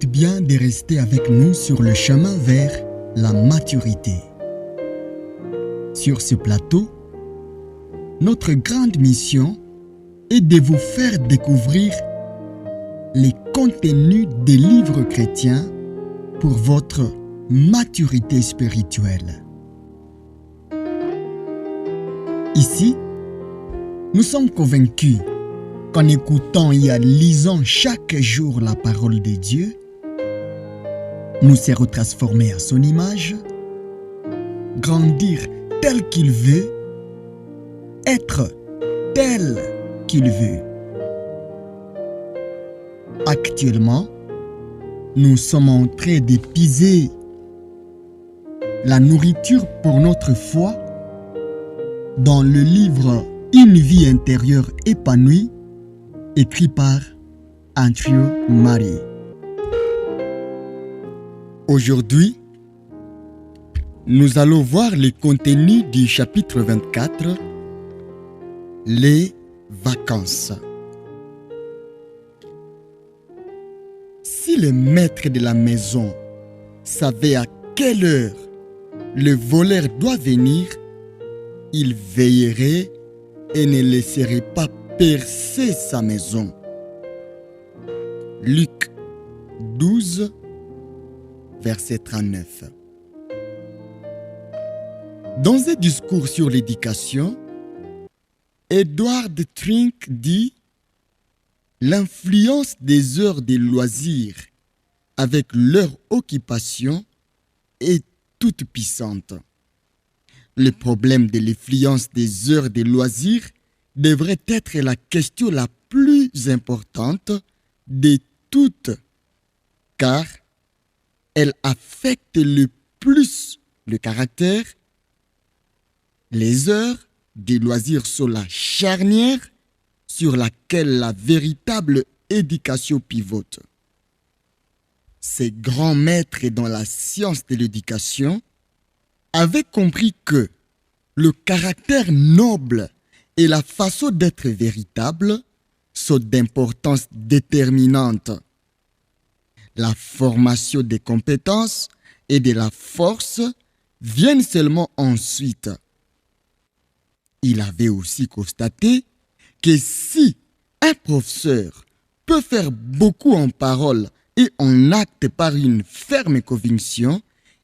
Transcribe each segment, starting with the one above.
faites bien de rester avec nous sur le chemin vers la maturité. Sur ce plateau, notre grande mission est de vous faire découvrir les contenus des livres chrétiens pour votre maturité spirituelle. Ici, nous sommes convaincus qu'en écoutant et en lisant chaque jour la parole de Dieu, nous serons transformés à son image, grandir tel qu'il veut, être tel qu'il veut. Actuellement, nous sommes en train d'épuiser la nourriture pour notre foi dans le livre Une vie intérieure épanouie, écrit par Andrew Murray. Aujourd'hui, nous allons voir le contenu du chapitre 24, les vacances. Si le maître de la maison savait à quelle heure le voleur doit venir, il veillerait et ne laisserait pas percer sa maison. Luc 12, verset 39. Dans un discours sur l'éducation, Edward Trink dit « L'influence des heures de loisirs avec leur occupation est toute puissante. Le problème de l'influence des heures de loisirs devrait être la question la plus importante de toutes, car elle affecte le plus le caractère. Les heures de loisirs sont la charnière sur laquelle la véritable éducation pivote. Ces grands maîtres dans la science de l'éducation avaient compris que le caractère noble et la façon d'être véritable sont d'importance déterminante. La formation des compétences et de la force viennent seulement ensuite. Il avait aussi constaté que si un professeur peut faire beaucoup en parole et en acte par une ferme conviction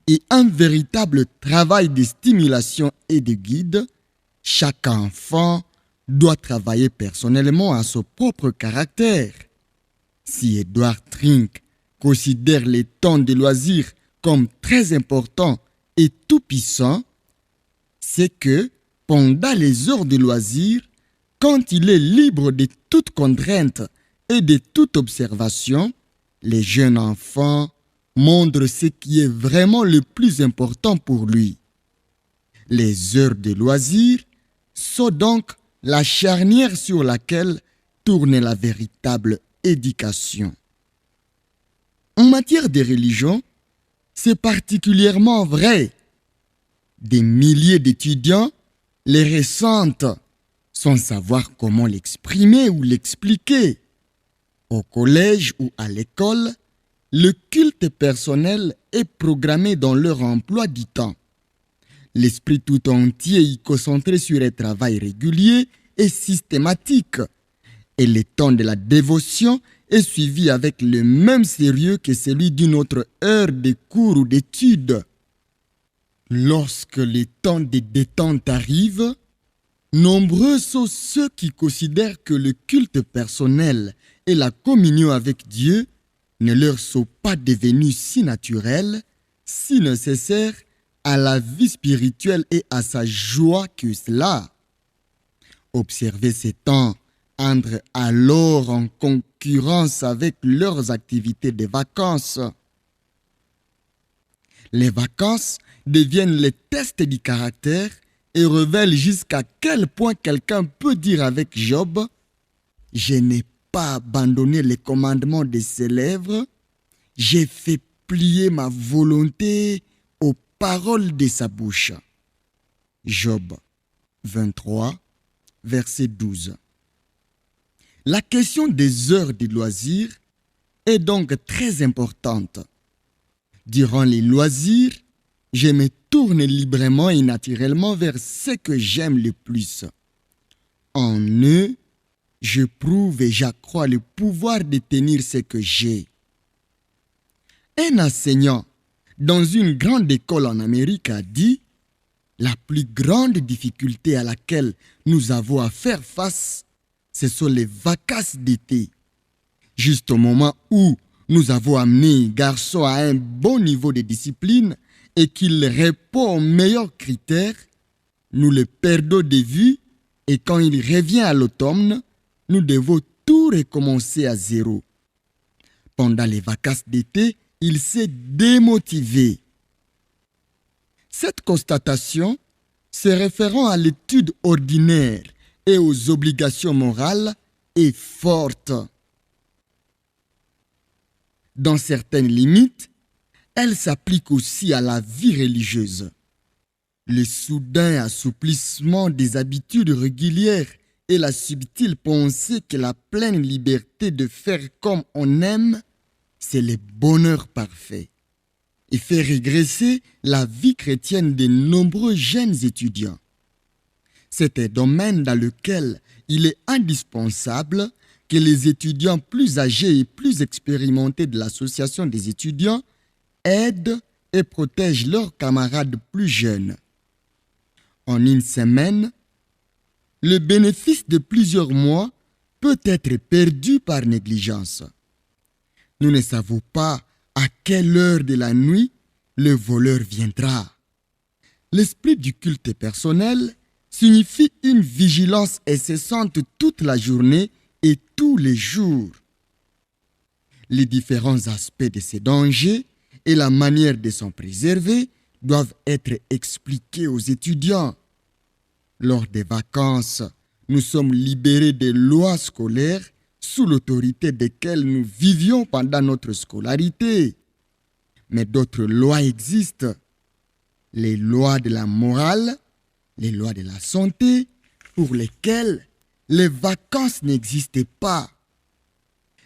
et un véritable travail de stimulation et de guide, chaque enfant doit travailler personnellement à son propre caractère. Si Edward Trink considère les temps de loisirs comme très importants et tout-puissants, c'est que pendant les heures de loisirs, quand il est libre de toute contrainte et de toute observation, les jeunes enfants montrent ce qui est vraiment le plus important pour lui. Les heures de loisirs sont donc la charnière sur laquelle tourne la véritable éducation. En matière de religion, c'est particulièrement vrai. Des milliers d'étudiants les ressentent sans savoir comment l'exprimer ou l'expliquer. Au collège ou à l'école, le culte personnel est programmé dans leur emploi du temps. L'esprit tout entier y concentré sur un travail régulier et systématique. Et le temps de la dévotion est suivi avec le même sérieux que celui d'une autre heure de cours ou d'études. Lorsque le temps de détente arrive, nombreux sont ceux qui considèrent que le culte personnel et la communion avec Dieu ne leur sont pas devenus si naturels, si nécessaires à la vie spirituelle et à sa joie que cela. Observer ces temps entre alors en concurrence avec leurs activités de vacances. Les vacances deviennent les tests du caractère et révèlent jusqu'à quel point quelqu'un peut dire avec Job « Je n'ai pas abandonné les commandements de ses lèvres, j'ai fait plier ma volonté aux paroles de sa bouche. » Job 23, verset 12. La question des heures de loisirs est donc très importante. Durant les loisirs, je me tourne librement et naturellement vers ce que j'aime le plus. En eux, je prouve et j'accrois le pouvoir de tenir ce que j'ai. Un enseignant dans une grande école en Amérique a dit: la plus grande difficulté à laquelle nous avons à faire face, ce sont les vacances d'été. Juste au moment où nous avons amené un garçon à un bon niveau de discipline et qu'il répond aux meilleurs critères, nous le perdons de vue et quand il revient à l'automne, nous devons tout recommencer à zéro. Pendant les vacances d'été, il s'est démotivé. Cette constatation, se référant à l'étude ordinaire et aux obligations morales, est forte. Dans certaines limites, elle s'applique aussi à la vie religieuse. Le soudain assouplissement des habitudes régulières et la subtile pensée que la pleine liberté de faire comme on aime, c'est le bonheur parfait, et fait régresser la vie chrétienne de nombreux jeunes étudiants. C'est un domaine dans lequel il est indispensable que les étudiants plus âgés et plus expérimentés de l'association des étudiants aident et protègent leurs camarades plus jeunes. En une semaine, le bénéfice de plusieurs mois peut être perdu par négligence. Nous ne savons pas à quelle heure de la nuit le voleur viendra. L'esprit du culte personnel signifie une vigilance incessante toute la journée et tous les jours. Les différents aspects de ces dangers et la manière de s'en préserver doivent être expliqués aux étudiants. Lors des vacances, nous sommes libérés des lois scolaires sous l'autorité desquelles nous vivions pendant notre scolarité. Mais d'autres lois existent. Les lois de la morale, les lois de la santé, pour lesquelles les vacances n'existent pas.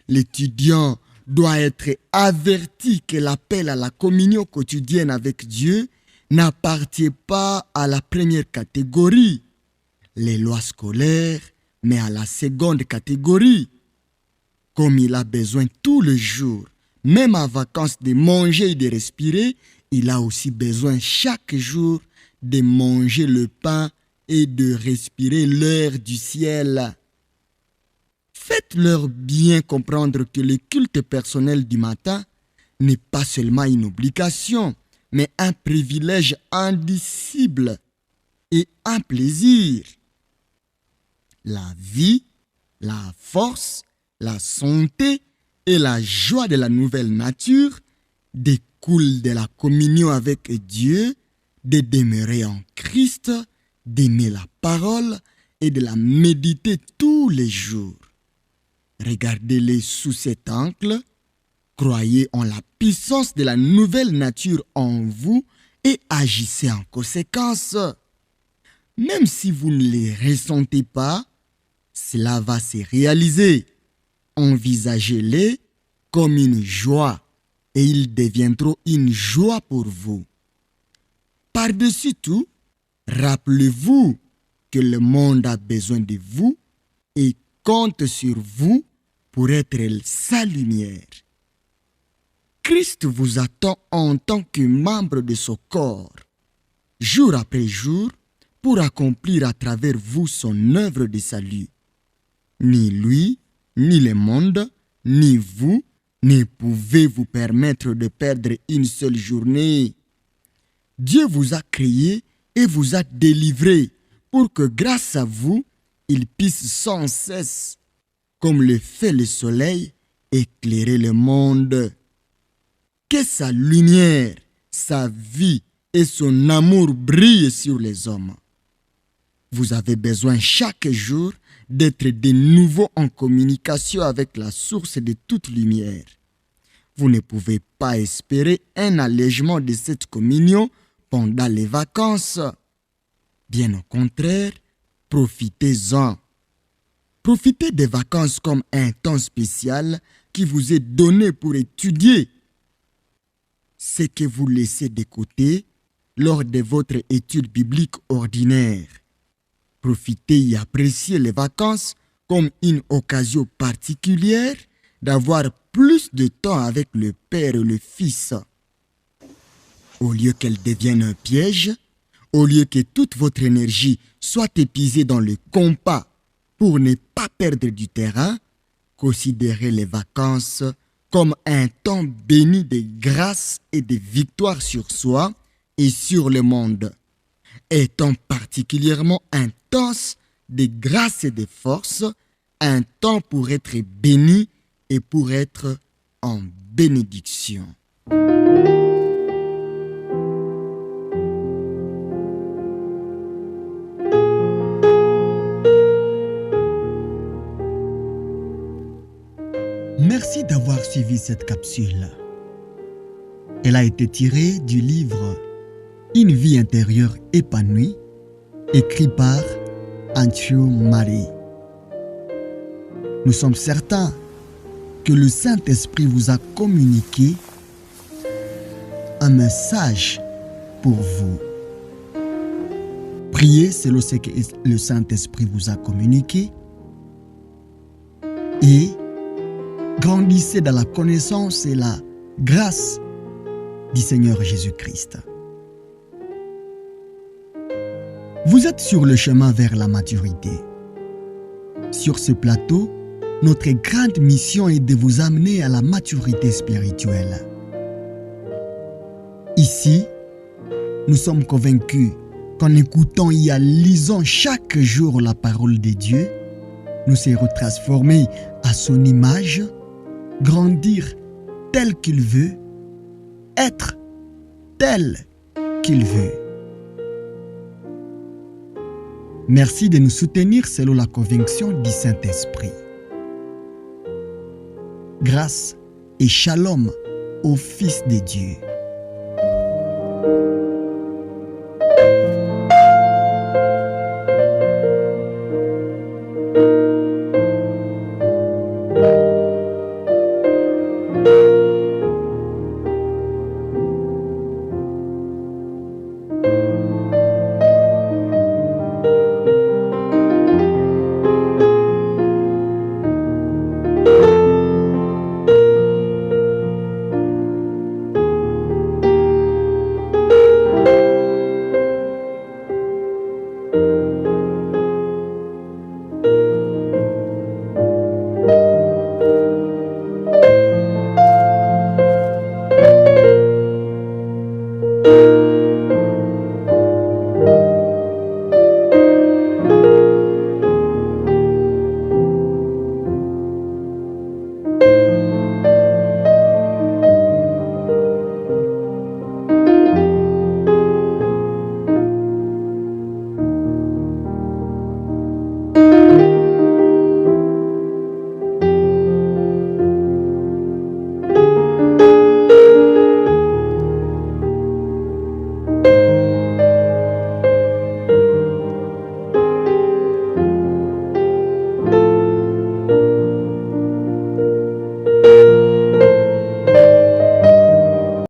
L'étudiant doit être averti que l'appel à la communion quotidienne avec Dieu n'appartient pas à la première catégorie, les lois scolaires, mais à la seconde catégorie. Comme il a besoin tous les jours, même en vacances, de manger et de respirer, il a aussi besoin chaque jour de manger le pain et de respirer l'air du ciel. Faites-leur bien comprendre que le culte personnel du matin n'est pas seulement une obligation, mais un privilège indicible et un plaisir. La vie, la force, la santé et la joie de la nouvelle nature découlent de la communion avec Dieu, de demeurer en Christ, d'aimer la parole et de la méditer tous les jours. Regardez-les sous cet angle, croyez en la puissance de la nouvelle nature en vous et agissez en conséquence. Même si vous ne les ressentez pas, cela va se réaliser. Envisagez-les comme une joie et ils deviendront une joie pour vous. Par-dessus tout, rappelez-vous que le monde a besoin de vous et compte sur vous pour être sa lumière. Christ vous attend en tant que membre de son corps, jour après jour, pour accomplir à travers vous son œuvre de salut. Ni lui, ni le monde, ni vous ne pouvez vous permettre de perdre une seule journée. Dieu vous a créé et vous a délivré pour que grâce à vous, il puisse sans cesse, comme le fait le soleil, éclairer le monde. Que sa lumière, sa vie et son amour brillent sur les hommes. Vous avez besoin chaque jour d'être de nouveau en communication avec la source de toute lumière. Vous ne pouvez pas espérer un allègement de cette communion pendant les vacances. Bien au contraire, profitez-en. Profitez des vacances comme un temps spécial qui vous est donné pour étudier ce que vous laissez de côté lors de votre étude biblique ordinaire. Profitez et appréciez les vacances comme une occasion particulière d'avoir plus de temps avec le Père et le Fils. Au lieu qu'elles deviennent un piège, au lieu que toute votre énergie soit épuisée dans le combat pour ne pas perdre du terrain, considérez les vacances comme un temps béni de grâce et de victoire sur soi et sur le monde. Un temps particulièrement intense de grâce et de force, un temps pour être béni et pour être en bénédiction. Merci d'avoir suivi cette capsule. Elle a été tirée du livre Une vie intérieure épanouie, écrit par Andrew Murray. Nous sommes certains que le Saint-Esprit vous a communiqué un message pour vous. Priez selon ce que le Saint-Esprit vous a communiqué et grandissez dans la connaissance et la grâce du Seigneur Jésus-Christ. Vous êtes sur le chemin vers la maturité. Sur ce plateau, notre grande mission est de vous amener à la maturité spirituelle. Ici, nous sommes convaincus qu'en écoutant et en lisant chaque jour la parole de Dieu, nous serons transformés à son image, grandir tel qu'il veut, être tel qu'il veut. Merci de nous soutenir selon la conviction du Saint-Esprit. Grâce et shalom au Fils de Dieu.